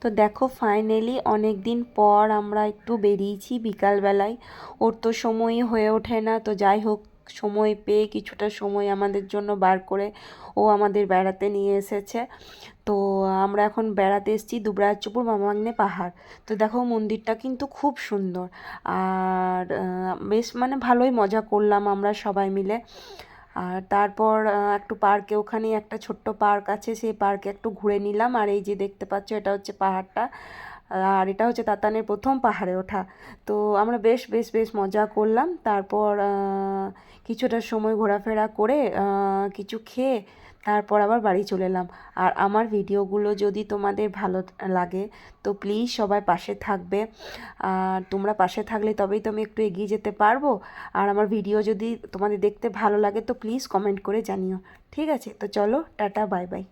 তো দেখো ফাইনালি অনেক দিন পর আমরা একটু বেরিয়েছি বিকালবেলায়। ওর তো সময়ই হয়ে ওঠে না, তো যাই হোক সময় পেয়ে কিছুটা সময় আমাদের জন্য বার করে ও আমাদের বেড়াতে নিয়ে এসেছে। তো আমরা এখন বেড়াতে এসেছি দুবরাজপুর মামাংনে পাহাড়। তো দেখো মন্দিরটা কিন্তু খুব সুন্দর। আর বেশ মানে ভালোই মজা করলাম আমরা সবাই মিলে। আর তারপর একটু পার্কে, ওখানে একটা ছোট্ট পার্ক আছে, সেই পার্কে একটু ঘুরে নিলাম। আর এই যে দেখতে পাচ্ছ এটা হচ্ছে পাহাড়টা, আর এটা হচ্ছে তাতানের প্রথম পাহাড়ে ওঠা। তো আমরা বেশ বেশ বেশ মজা করলাম। তারপর কিছুটা সময় ঘোরাফেরা করে কিছু খেয়ে তারপর আবার বাড়ি চলে এলাম। আর আমার ভিডিওগুলো যদি তোমাদের ভালো লাগে তো প্লিজ সবাই পাশে থাকবে। আর তোমরা পাশে থাকলে তবেই তো আমি একটু এগিয়ে যেতে পারবো। আর আমার ভিডিও যদি তোমাদের দেখতে ভালো লাগে তো প্লিজ কমেন্ট করে জানিও। ঠিক আছে, তো চলো টাটা, বাই বাই।